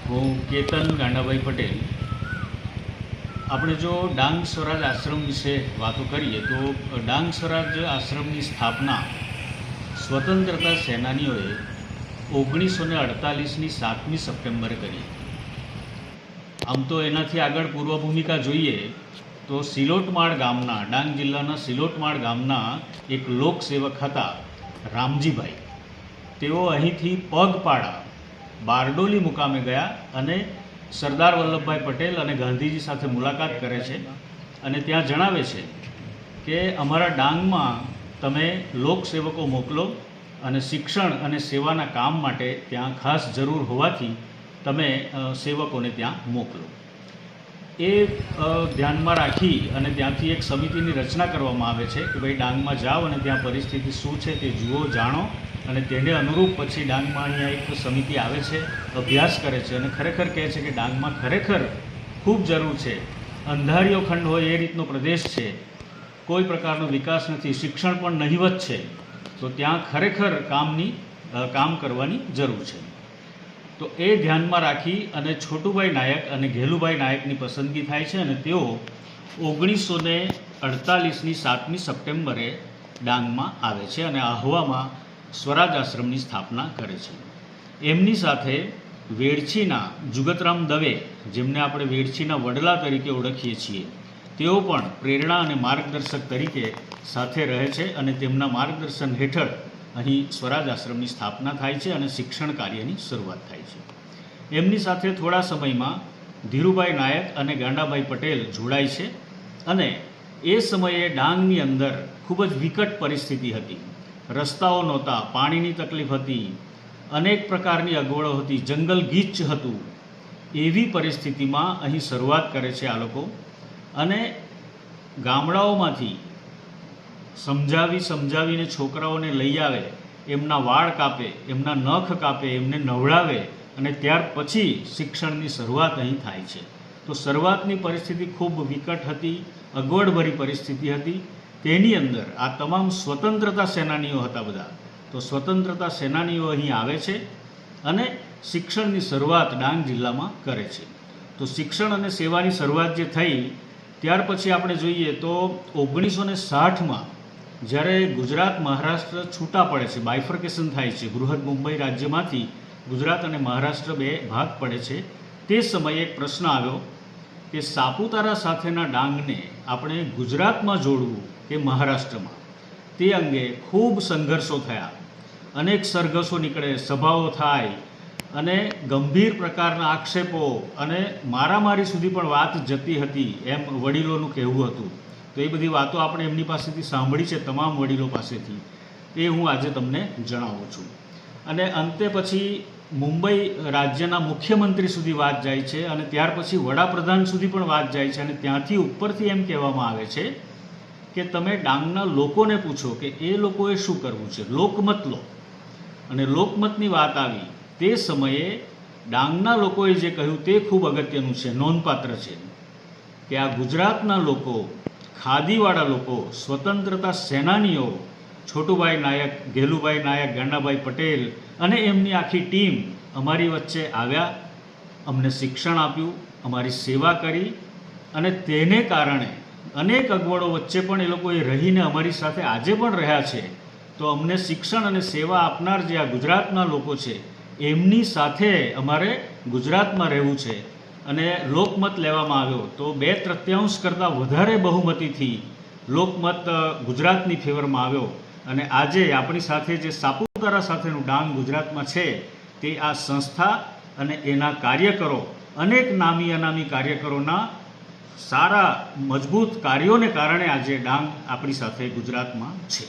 હું કેતન ગાંડાભાઈ પટેલ। આપણે જો ડાંગ સ્વરાજ આશ્રમ વિશે વાતો કરીએ તો ડાંગ સ્વરાજ આશ્રમની સ્થાપના સ્વતંત્રતા સેનાનીઓએ 1948ની 7મી સપ્ટેમ્બરે કરી। આમ તો એનાથી આગળ પૂર્વ ભૂમિકા જોઈએ તો સિલોટમાળ ગામના, ડાંગ જિલ્લાના સિલોટમાળ ગામના એક લોકસેવક હતા રામજીભાઈ। તેઓ અહીંથી પગપાળા બારડોલી મુકામે ગયા અને સરદાર વલ્લભભાઈ પટેલ અને ગાંધીજી સાથે મુલાકાત કરે છે અને ત્યાં જણાવે છે કે અમારા ડાંગમાં તમે લોકસેવકો મોકલો અને શિક્ષણ અને સેવાના કામ માટે ત્યાં ખાસ જરૂર હોવાથી તમે સેવકોને ત્યાં મોકલો। એ ધ્યાનમાં રાખી અને ત્યાંથી એક સમિતિની રચના કરવામાં આવે છે કે ભાઈ ડાંગમાં જાઓ અને ત્યાં પરિસ્થિતિ શું છે તે જુઓ, જાણો અને તેને અનુરૂપ પછી ડાંગમાં અહીંયા એક સમિતિ આવે છે, અભ્યાસ કરે છે અને ખરેખર કહે છે કે ડાંગમાં ખરેખર ખૂબ જરૂર છે। અંધારિયો ખંડ હોય એ રીતનો પ્રદેશ છે, કોઈ પ્રકારનો વિકાસ નથી, શિક્ષણ પણ નહિવત છે, તો ત્યાં ખરેખર કામ કરવાની જરૂર છે। તો એ ધ્યાનમાં રાખી અને છોટુભાઈ નાયક અને ઘેલુભાઈ નાયકની પસંદગી થાય છે અને તેઓ 1948ની 7મી સપ્ટેમ્બરે ડાંગમાં આવે છે અને આહવામાં સ્વરાજ આશ્રમની સ્થાપના કરે છે। એમની સાથે વેડછીના જુગતરામ દવે, જેમને આપણે વેડછીના વડલા તરીકે ઓળખીએ છીએ, તેઓ પણ પ્રેરણા અને માર્ગદર્શક તરીકે સાથે રહે છે અને તેમના માર્ગદર્શન હેઠળ અહીં સ્વરાજ આશ્રમની સ્થાપના થાય છે અને શિક્ષણ કાર્યની શરૂઆત થાય છે। એમની સાથે થોડા સમયમાં ધીરુભાઈ નાયક અને ગાંડાભાઈ પટેલ જોડાય છે અને એ સમયે ડાંગની અંદર ખૂબ જ વિકટ પરિસ્થિતિ હતી। રસ્તાઓ નહોતા, પાણીની તકલીફ હતી, અનેક પ્રકારની અગવડો હતી, જંગલ ગીચ હતું। એવી પરિસ્થિતિમાં અહીં શરૂઆત કરે છે આ લોકો અને ગામડાઓમાંથી સમજાવીને છોકરાઓને લઈ આવે, એમના વાળ કાપે, એમના નખ કાપે, એમને નવડાવે અને ત્યાર પછી શિક્ષણની શરૂઆત અહીં થાય છે। તો શરૂઆતની પરિસ્થિતિ ખૂબ વિકટ હતી, અગવડભરી પરિસ્થિતિ હતી। તેની અંદર આ તમામ સ્વતંત્રતા સેનાનીઓ હતા બધા, તો સ્વતંત્રતા સેનાનીઓ અહીં આવે છે અને શિક્ષણની શરૂઆત ડાંગ જિલ્લામાં કરે છે। તો શિક્ષણ અને સેવાની શરૂઆત જે થઈ ત્યાર પછી આપણે જોઈએ તો 1960માં જ્યારે ગુજરાત મહારાષ્ટ્ર છૂટા પડે છે, બાયફર્કેશન થાય છે, બૃહદ મુંબઈ રાજ્યમાંથી ગુજરાત અને મહારાષ્ટ્ર બે ભાગ પડે છે, તે સમયે એક પ્રશ્ન આવ્યો કે સાપુતારા સાથેના ડાંગને આપણે ગુજરાતમાં જોડવું કે મહારાષ્ટ્રમાં। તે અંગે ખૂબ સંઘર્ષો થયા, અનેક સરઘસો નીકળે, સભાઓ થાય અને ગંભીર પ્રકારના આક્ષેપો અને મારામારી સુધી પણ વાત જતી હતી એમ વડીલોનું કહેવું હતું। તો એ બધી વાતો આપણે એમની પાસેથી સાંભળી છે, તમામ વડીલો પાસેથી, એ હું આજે તમને જણાવું છું। અને અંતે પછી મુંબઈ રાજ્યના મુખ્યમંત્રી સુધી વાત જાય છે અને ત્યાર પછી વડાપ્રધાન સુધી પણ વાત જાય છે અને ત્યાંથી ઉપરથી એમ કહેવામાં આવે છે કે તમે ડાંગના લોકોને પૂછો કે એ લોકોએ શું કરવું છે, લોકમત લો। અને લોકમતની વાત આવી તે સમયે ડાંગના લોકોએ જે કહ્યું તે ખૂબ અગત્યનું છે, નોંધપાત્ર છે કે આ ગુજરાતના લોકો, ખાદીવાળા લોકો, સ્વતંત્રતા સેનાનીઓ છોટુભાઈ નાયક, ઘેલુભાઈ નાયક, ગાંડાભાઈ પટેલ અને એમની આખી ટીમ અમારી વચ્ચે આવ્યા, અમને શિક્ષણ આપ્યું, અમારી સેવા કરી અને તેને કારણે અનેક અગવડો વચ્ચે પણ એ લોકોએ રહીને અમારી સાથે આજે પણ રહ્યા છે। તો અમને શિક્ષણ અને સેવા આપનાર જે આ ગુજરાતના લોકો છે એમની સાથે અમારે ગુજરાતમાં રહેવું છે। અને લોકમત લેવામાં આવ્યો તો 2/3 કરતાં વધારે બહુમતીથી લોકમત ગુજરાતની ફેવરમાં આવ્યો અને આજે આપણી સાથે જે સાપુતારા સાથેનું ડાંગ ગુજરાતમાં છે તે આ સંસ્થા અને એના કાર્યકરો, અનેક નામી અનામી કાર્યકરોના સારા મજબૂત કાર્યોને કારણે આજે ડાંગ આપણી સાથે ગુજરાતમાં છે।